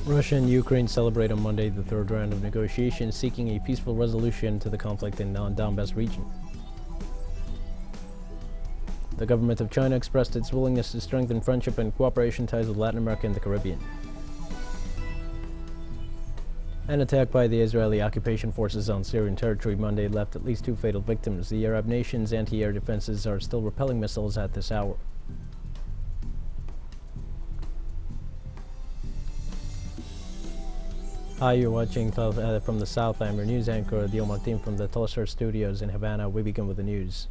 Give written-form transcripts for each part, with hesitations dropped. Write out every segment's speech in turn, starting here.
Russia and Ukraine celebrate on Monday the third round of negotiations seeking a peaceful resolution to the conflict in the Donbas region. The government of China expressed its willingness to strengthen friendship and cooperation ties with Latin America and the Caribbean. An attack by the Israeli occupation forces on Syrian territory Monday left at least 2 fatal victims. The Arab nation's anti-air defenses are still repelling missiles at this hour. Hi, you're watching from the South. I'm your news anchor, Dio Martin from the Telesur studios in Havana. We begin with the news.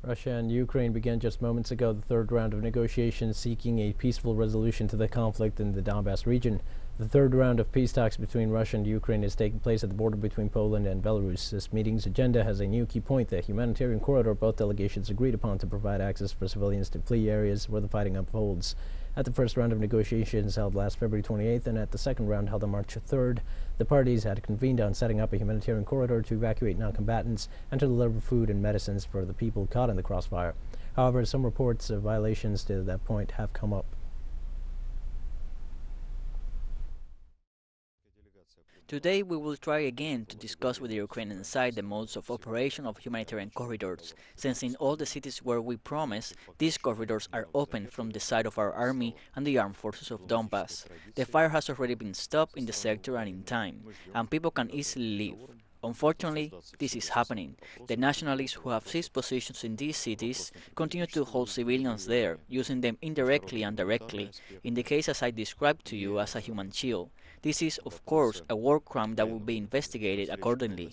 Russia and Ukraine began just moments ago the third round of negotiations seeking a peaceful resolution to the conflict in the Donbas region. The third round of peace talks between Russia and Ukraine is taking place at the border between Poland and Belarus. This meeting's agenda has a new key point: the humanitarian corridor both delegations agreed upon to provide access for civilians to flee areas where the fighting unfolds. At the first round of negotiations held last February 28th and at the second round held on March 3rd, the parties had convened on setting up a humanitarian corridor to evacuate non-combatants and to deliver food and medicines for the people caught in the crossfire. However, some reports of violations to that point have come up. Today we will try again to discuss with the Ukrainian side the modes of operation of humanitarian corridors, since in all the cities where we promise, these corridors are open from the side of our army and the armed forces of Donbas. The fire has already been stopped in the sector and in time, and people can easily leave. Unfortunately, this is happening. The nationalists who have seized positions in these cities continue to hold civilians there, using them indirectly and directly, in the case as I described to you as a human shield. This is, of course, a war crime that will be investigated accordingly.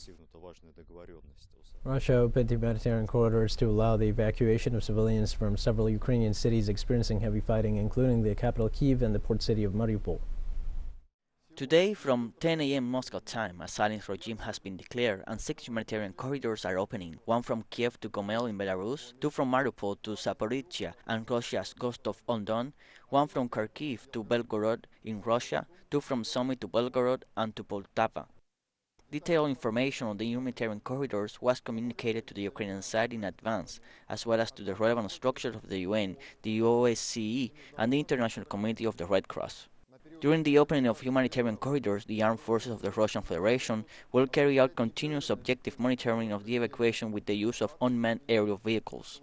Russia opened humanitarian corridors to allow the evacuation of civilians from several Ukrainian cities experiencing heavy fighting, including the capital Kiev and the port city of Mariupol. Today, from 10 a.m. Moscow time, a silent regime has been declared and 6 humanitarian corridors are opening, one from Kiev to Gomel in Belarus, 2 from Mariupol to Zaporizhia and Russia's Rostov-on-Don, 1 from Kharkiv to Belgorod in Russia, 2 from Sumy to Belgorod and to Poltava. Detailed information on the humanitarian corridors was communicated to the Ukrainian side in advance, as well as to the relevant structures of the UN, the OSCE, and the International Committee of the Red Cross. During the opening of humanitarian corridors, the armed forces of the Russian Federation will carry out continuous objective monitoring of the evacuation with the use of unmanned aerial vehicles.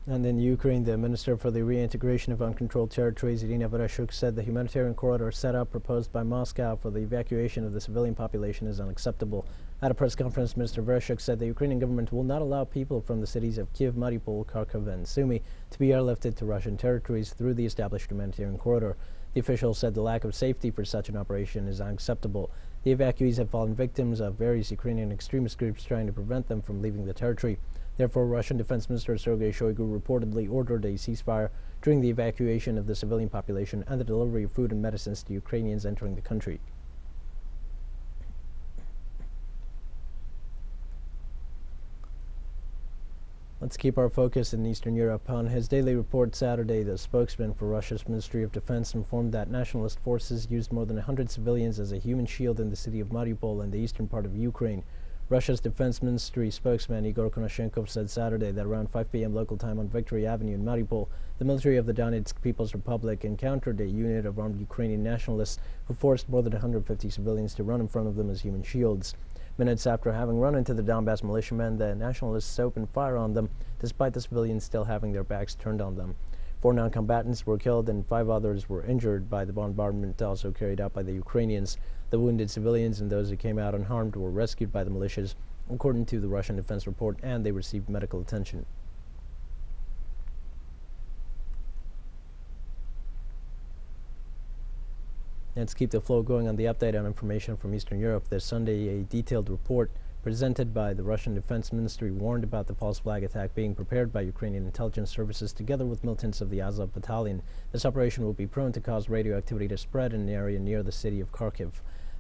And in Ukraine, the Minister for the Reintegration of Uncontrolled Territories, Irina Vereshchuk, said the humanitarian corridor setup proposed by Moscow for the evacuation of the civilian population is unacceptable. At a press conference, Minister Vereshchuk said the Ukrainian government will not allow people from the cities of Kiev, Mariupol, Kharkiv, and Sumy to be airlifted to Russian territories through the established humanitarian corridor. The official said the lack of safety for such an operation is unacceptable. The evacuees have fallen victims of various Ukrainian extremist groups trying to prevent them from leaving the territory. Therefore, Russian Defense Minister Sergei Shoigu reportedly ordered a ceasefire during the evacuation of the civilian population and the delivery of food and medicines to Ukrainians entering the country. Let's keep our focus in Eastern Europe. On his daily report Saturday, the spokesman for Russia's Ministry of Defense informed that nationalist forces used more than 100 civilians as a human shield in the city of Mariupol in the eastern part of Ukraine. Russia's Defense Ministry spokesman Igor Konashenkov said Saturday that around 5 p.m. local time on Victory Avenue in Mariupol, the military of the Donetsk People's Republic encountered a unit of armed Ukrainian nationalists who forced more than 150 civilians to run in front of them as human shields. Minutes after having run into the Donbas militiamen, the nationalists opened fire on them, despite the civilians still having their backs turned on them. 4 non-combatants were killed and 5 others were injured by the bombardment also carried out by the Ukrainians. The wounded civilians and those who came out unharmed were rescued by the militias, according to the Russian Defense Report, and they received medical attention. Let's keep the flow going on the update on information from Eastern Europe. This Sunday, a detailed report presented by the Russian Defense Ministry warned about the false flag attack being prepared by Ukrainian intelligence services together with militants of the Azov battalion. This operation will be prone to cause radioactivity to spread in an area near the city of Kharkiv.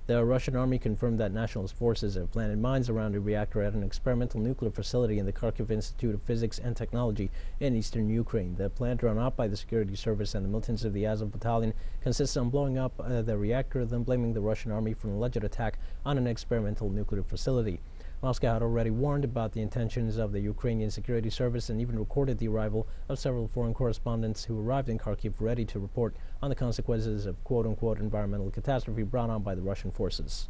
The Russian army confirmed that nationalist forces have planted mines around a reactor at an experimental nuclear facility in the Kharkiv Institute of Physics and Technology in eastern Ukraine. The plant, run out by the security service and the militants of the Azov battalion, consists on blowing up the reactor, then blaming the Russian army for an alleged attack on an experimental nuclear facility. Moscow had already warned about the intentions of the Ukrainian security service and even recorded the arrival of several foreign correspondents who arrived in Kharkiv ready to report on the consequences of quote-unquote environmental catastrophe brought on by the Russian forces.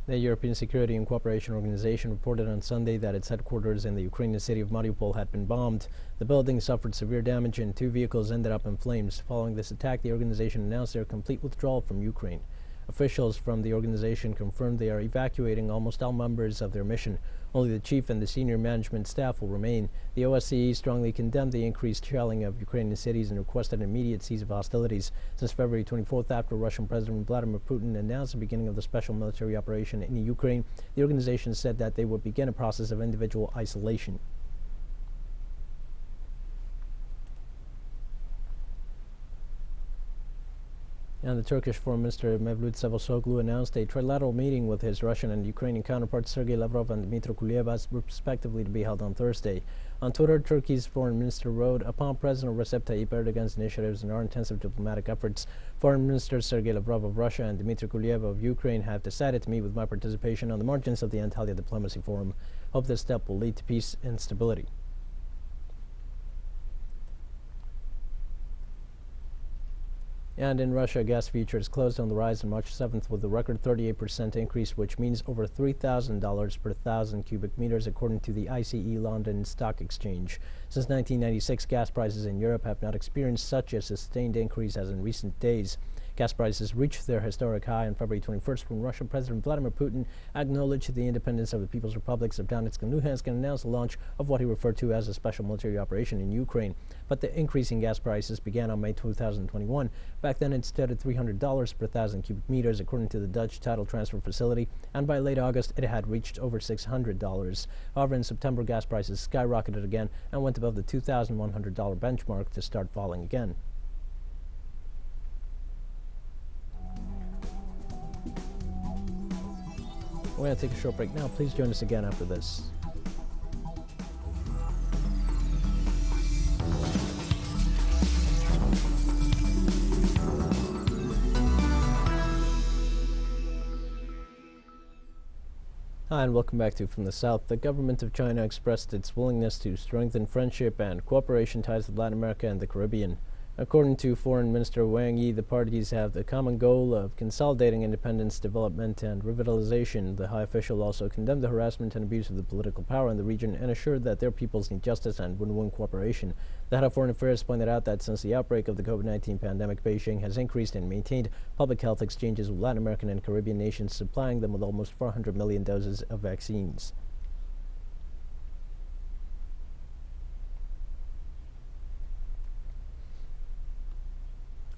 The European Security and Cooperation Organization reported on Sunday that its headquarters in the Ukrainian city of Mariupol had been bombed. The building suffered severe damage and 2 vehicles ended up in flames. Following this attack, the organization announced their complete withdrawal from Ukraine. Officials from the organization confirmed they are evacuating almost all members of their mission. Only the chief and the senior management staff will remain. The OSCE strongly condemned the increased shelling of Ukrainian cities and requested an immediate cease of hostilities. Since February 24th, after Russian President Vladimir Putin announced the beginning of the special military operation in Ukraine, the organization said that they would begin a process of individual isolation. And the Turkish Foreign Minister Mevlut Cavusoglu announced a trilateral meeting with his Russian and Ukrainian counterparts Sergei Lavrov and Dmitry Kuleba, respectively, to be held on Thursday. On Twitter, Turkey's foreign minister wrote, "Upon President Recep Tayyip Erdogan's initiatives and our intensive diplomatic efforts, Foreign Ministers Sergei Lavrov of Russia and Dmitry Kuleba of Ukraine have decided to meet with my participation on the margins of the Antalya Diplomacy Forum. Hope this step will lead to peace and stability." And in Russia, gas futures closed on the rise on March 7th with a record 38% increase, which means over $3,000 per 1,000 cubic meters, according to the ICE London Stock Exchange. Since 1996, gas prices in Europe have not experienced such a sustained increase as in recent days. Gas prices reached their historic high on February 21st when Russian President Vladimir Putin acknowledged the independence of the People's Republics of Donetsk and Luhansk and announced the launch of what he referred to as a special military operation in Ukraine. But the increase in gas prices began on May 2021. Back then it stood at $300 per 1,000 cubic meters, according to the Dutch Tidal Transfer Facility, and by late August it had reached over $600. However, in September, gas prices skyrocketed again and went above the $2,100 benchmark to start falling again. We're going to take a short break now. Please join us again after this. Hi, and welcome back to From the South. The government of China expressed its willingness to strengthen friendship and cooperation ties with Latin America and the Caribbean. According to Foreign Minister Wang Yi, the parties have the common goal of consolidating independence, development, and revitalization. The high official also condemned the harassment and abuse of the political power in the region and assured that their peoples need justice and win-win cooperation. The head of Foreign Affairs pointed out that since the outbreak of the COVID-19 pandemic, Beijing has increased and maintained public health exchanges with Latin American and Caribbean nations, supplying them with almost 400 million doses of vaccines.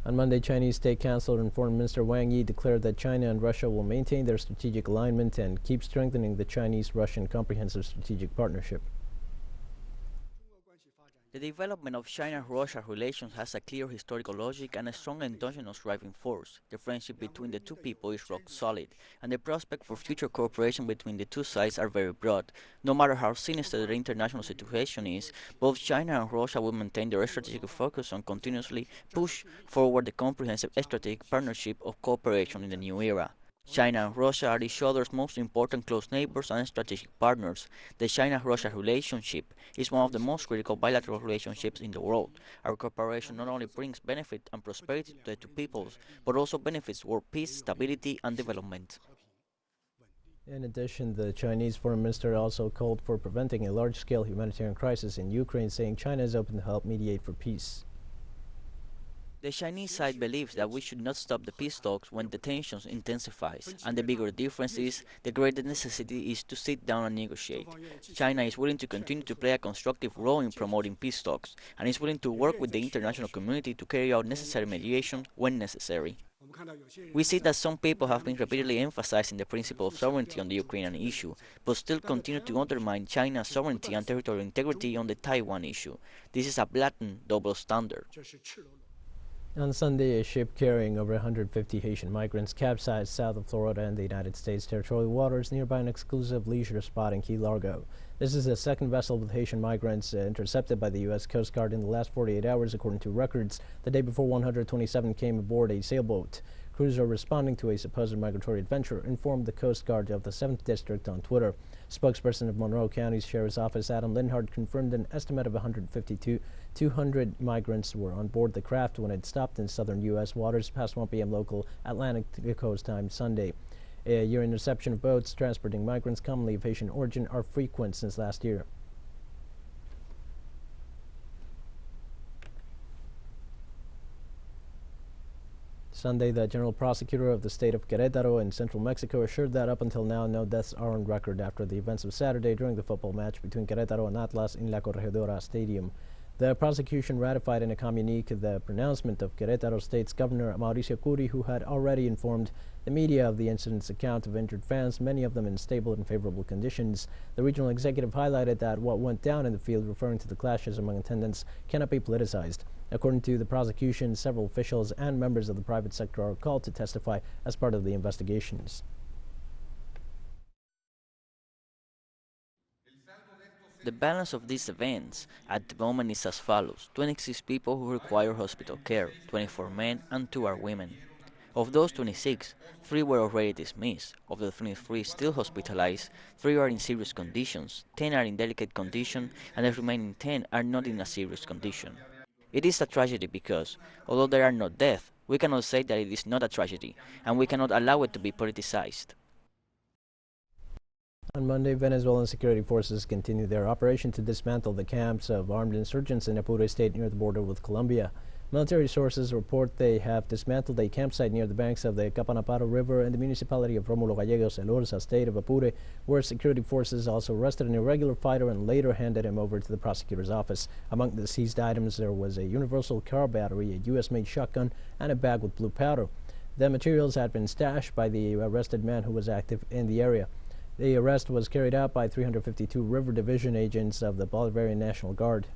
On Monday, Chinese State Councilor and Foreign Minister Wang Yi declared that China and Russia will maintain their strategic alignment and keep strengthening the Chinese-Russian Comprehensive Strategic Partnership. The development of China-Russia relations has a clear historical logic and a strong endogenous driving force. The friendship between the two peoples is rock solid, and the prospect for future cooperation between the two sides are very broad. No matter how sinister the international situation is, both China and Russia will maintain their strategic focus on continuously push forward the comprehensive strategic partnership of cooperation in the new era. China and Russia are each other's most important close neighbors and strategic partners. The China-Russia relationship is one of the most critical bilateral relationships in the world. Our cooperation not only brings benefit and prosperity to the two peoples, but also benefits world peace, stability, and development. In addition, the Chinese Foreign Minister also called for preventing a large-scale humanitarian crisis in Ukraine, saying China is open to help mediate for peace. The Chinese side believes that we should not stop the peace talks when the tensions intensifies, and the bigger difference is, the greater necessity is to sit down and negotiate. China is willing to continue to play a constructive role in promoting peace talks, and is willing to work with the international community to carry out necessary mediation when necessary. We see that some people have been repeatedly emphasizing the principle of sovereignty on the Ukrainian issue, but still continue to undermine China's sovereignty and territorial integrity on the Taiwan issue. This is a blatant double standard. On Sunday, a ship carrying over 150 Haitian migrants capsized south of Florida in the United States territorial waters nearby an exclusive leisure spot in Key Largo. This is the second vessel with Haitian migrants intercepted by the U.S. Coast Guard in the last 48 hours, according to records. The day before, 127 came aboard a sailboat. Crews are responding to a supposed migratory adventure, informed the Coast Guard of the 7th District on Twitter. Spokesperson of Monroe County's Sheriff's Office, Adam Linhart, confirmed an estimate of 200 migrants were on board the craft when it stopped in southern U.S. waters past 1 p.m. local Atlantic Coast time Sunday. Year interception of boats transporting migrants, commonly of Haitian origin, are frequent since last year. Sunday, the general prosecutor of the state of Querétaro in central Mexico assured that up until now, no deaths are on record after the events of Saturday during the football match between Querétaro and Atlas in La Corregidora Stadium. The prosecution ratified in a communique the pronouncement of Querétaro State's Governor Mauricio Curi, who had already informed the media of the incident's account of injured fans, many of them in stable and favorable conditions. The regional executive highlighted that what went down in the field, referring to the clashes among attendants, cannot be politicized. According to the prosecution, several officials and members of the private sector are called to testify as part of the investigations. The balance of these events at the moment is as follows: 26 people who require hospital care, 24 men and 2 are women. Of those 26, 3 were already dismissed. Of the 23 still hospitalized, 3 are in serious conditions, 10 are in delicate condition, and the remaining 10 are not in a serious condition. It is a tragedy because, although there are no deaths, we cannot say that it is not a tragedy, and we cannot allow it to be politicized. On Monday, Venezuelan security forces continued their operation to dismantle the camps of armed insurgents in Apure state near the border with Colombia. Military sources report they have dismantled a campsite near the banks of the Capanaparo River in the municipality of Romulo Gallegos, El Orza state of Apure, where security forces also arrested an irregular fighter and later handed him over to the prosecutor's office. Among the seized items, there was a universal car battery, a U.S.-made shotgun, and a bag with blue powder. The materials had been stashed by the arrested man who was active in the area. The arrest was carried out by 352 River Division agents of the Bolivarian National Guard.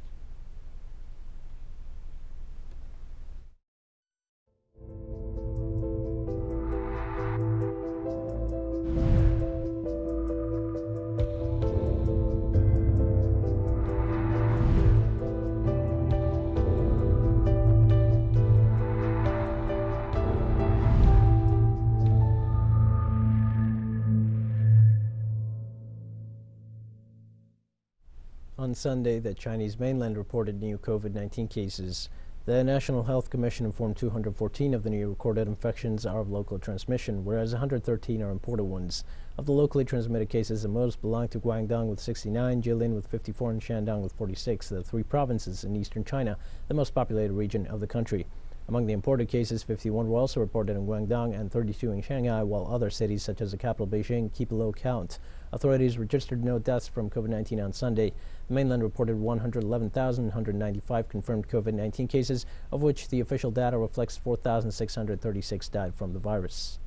On Sunday, the Chinese mainland reported new COVID-19 cases. The National Health Commission informed 214 of the new recorded infections are of local transmission, whereas 113 are imported ones. Of the locally transmitted cases, the most belong to Guangdong with 69, Jilin with 54, and Shandong with 46, the 3 provinces in eastern China, the most populated region of the country. Among the imported cases, 51 were also reported in Guangdong and 32 in Shanghai, while other cities such as the capital Beijing keep a low count. Authorities registered no deaths from COVID-19 on Sunday. The mainland reported 111,195 confirmed COVID-19 cases, of which the official data reflects 4,636 died from the virus.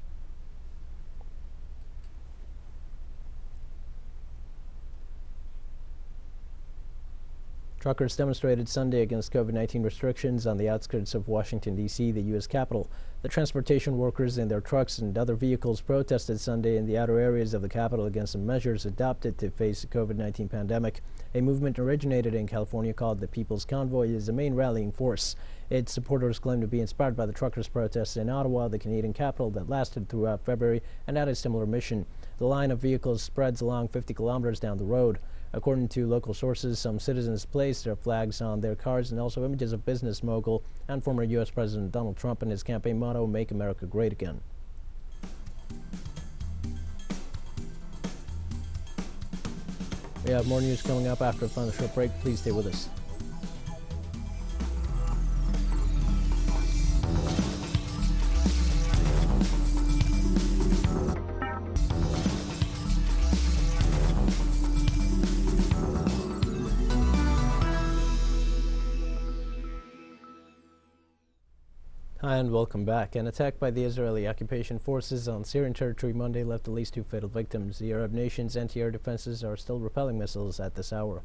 Truckers demonstrated Sunday against COVID-19 restrictions on the outskirts of Washington, D.C., the U.S. Capitol. The transportation workers in their trucks and other vehicles protested Sunday in the outer areas of the Capitol against the measures adopted to face the COVID-19 pandemic. A movement originated in California called the People's Convoy is the main rallying force. Its supporters claim to be inspired by the truckers' protests in Ottawa, the Canadian capital, that lasted throughout February and had a similar mission. The line of vehicles spreads along 50 kilometers down the road. According to local sources, some citizens placed their flags on their cars and also images of business mogul and former U.S. President Donald Trump and his campaign motto, "Make America Great Again." We have more news coming up after a final short break. Please stay with us. Hi and welcome back. An attack by the Israeli occupation forces on Syrian territory Monday left at least 2 fatal victims. The Arab nation's anti-air defenses are still repelling missiles at this hour.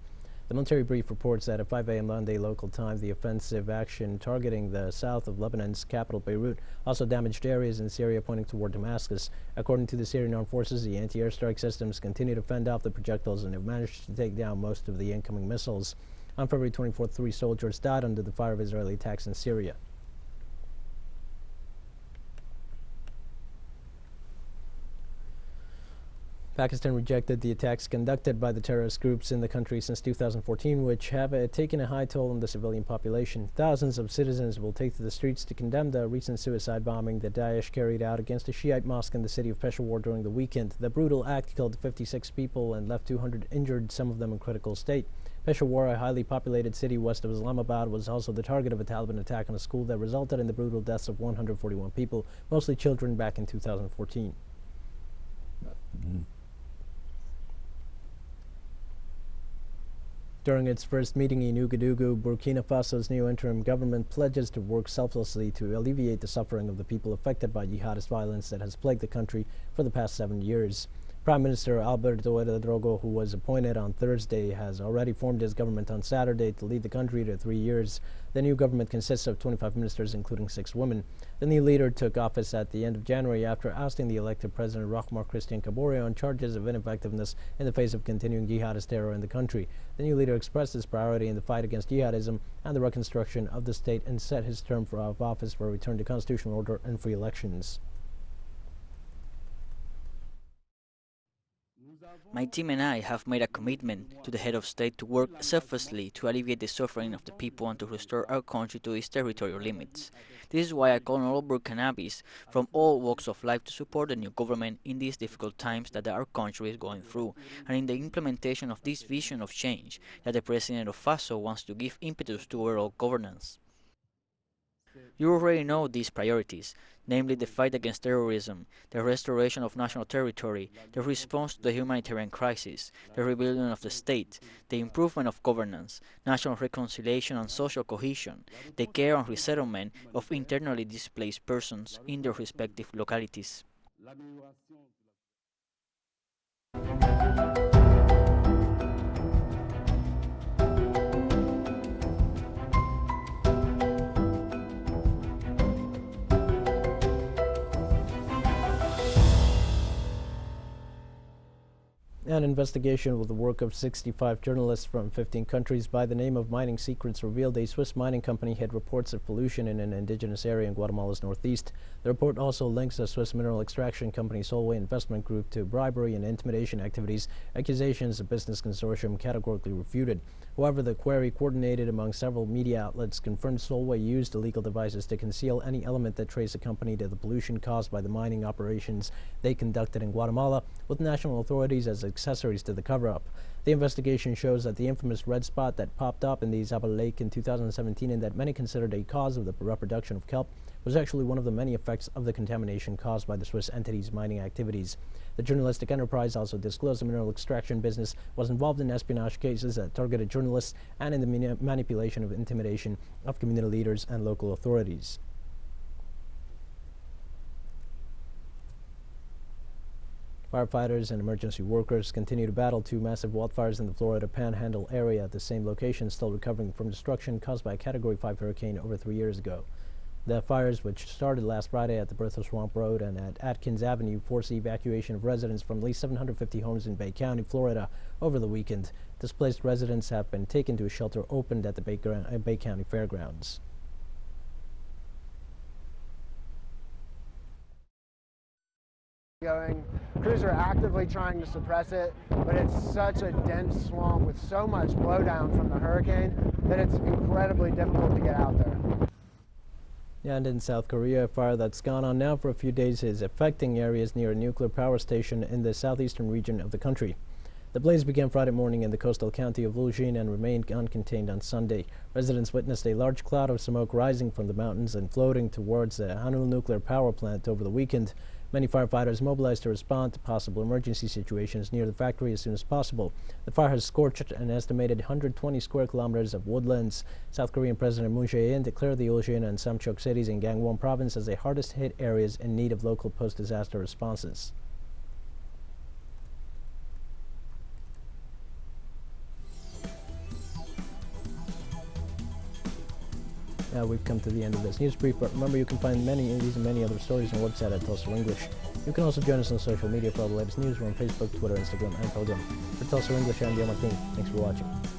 The military brief reports that at 5 a.m. Monday local time, the offensive action targeting the south of Lebanon's capital, Beirut, also damaged areas in Syria pointing toward Damascus. According to the Syrian armed forces, the anti-airstrike systems continue to fend off the projectiles and have managed to take down most of the incoming missiles. On February 24th, 3 soldiers died under the fire of Israeli attacks in Syria. Pakistan rejected the attacks conducted by the terrorist groups in the country since 2014, which have taken a high toll on the civilian population. Thousands of citizens will take to the streets to condemn the recent suicide bombing that Daesh carried out against a Shiite mosque in the city of Peshawar during the weekend. The brutal act killed 56 people and left 200 injured, some of them in critical state. Peshawar, a highly populated city west of Islamabad, was also the target of a Taliban attack on a school that resulted in the brutal deaths of 141 people, mostly children, back in 2014. During its first meeting in Ouagadougou, Burkina Faso's new interim government pledges to work selflessly to alleviate the suffering of the people affected by jihadist violence that has plagued the country for the past 7 years. Prime Minister Alberto Ouedraogo, who was appointed on Thursday, has already formed his government on Saturday to lead the country to 3 years. The new government consists of 25 ministers, including 6 women. The new leader took office at the end of January after ousting the elected President Roch-Marc Christian Kabore on charges of ineffectiveness in the face of continuing jihadist terror in the country. The new leader expressed his priority in the fight against jihadism and the reconstruction of the state and set his term of office for a return to constitutional order and free elections. My team and I have made a commitment to the head of state to work selflessly to alleviate the suffering of the people and to restore our country to its territorial limits. This is why I call on all Burkinabés from all walks of life to support the new government in these difficult times that our country is going through, and in the implementation of this vision of change that the President of Faso wants to give impetus to overall governance. You already know these priorities, namely the fight against terrorism, the restoration of national territory, the response to the humanitarian crisis, the rebuilding of the state, the improvement of governance, national reconciliation and social cohesion, the care and resettlement of internally displaced persons in their respective localities. An investigation of the work of 65 journalists from 15 countries by the name of Mining Secrets revealed a Swiss mining company had reports of pollution in an indigenous area in Guatemala's northeast. The report also links the Swiss mineral extraction company Solway Investment Group to bribery and intimidation activities, accusations the business consortium categorically refuted. However, the query, coordinated among several media outlets, confirmed Solway used illegal devices to conceal any element that traced the company to the pollution caused by the mining operations they conducted in Guatemala, with national authorities as accessories to the cover-up. The investigation shows that the infamous red spot that popped up in the Izabal Lake in 2017 and that many considered a cause of the reproduction of kelp was actually one of the many effects of the contamination caused by the Swiss entity's mining activities. The journalistic enterprise also disclosed the mineral extraction business was involved in espionage cases that targeted journalists and in the manipulation of intimidation of community leaders and local authorities. Firefighters and emergency workers continue to battle 2 massive wildfires in the Florida Panhandle area at the same location, still recovering from destruction caused by a Category 5 hurricane over 3 years ago. The fires, which started last Friday at the Bertha Swamp Road and at Atkins Avenue, forced the evacuation of residents from at least 750 homes in Bay County, Florida, over the weekend. Displaced residents have been taken to a shelter opened at the Bay County Fairgrounds. Crews are actively trying to suppress it, but it's such a dense swamp with so much blowdown from the hurricane that it's incredibly difficult to get out there. And in South Korea, a fire that's gone on now for a few days is affecting areas near a nuclear power station in the southeastern region of the country. The blaze began Friday morning in the coastal county of Luljin and remained uncontained on Sunday. Residents witnessed a large cloud of smoke rising from the mountains and floating towards the Hanul nuclear power plant over the weekend. Many firefighters mobilized to respond to possible emergency situations near the factory as soon as possible. The fire has scorched an estimated 120 square kilometers of woodlands. South Korean President Moon Jae-in declared the Uljin and Samcheok cities in Gangwon province as the hardest hit areas in need of local post-disaster responses. We've come to the end of this news brief, but remember you can find many of these and many other stories on our website at Tulsa English. You can also join us on social media for all the latest news. We're on Facebook, Twitter, Instagram, and Telegram. For Tulsa English, I'm Martin. Thanks for watching.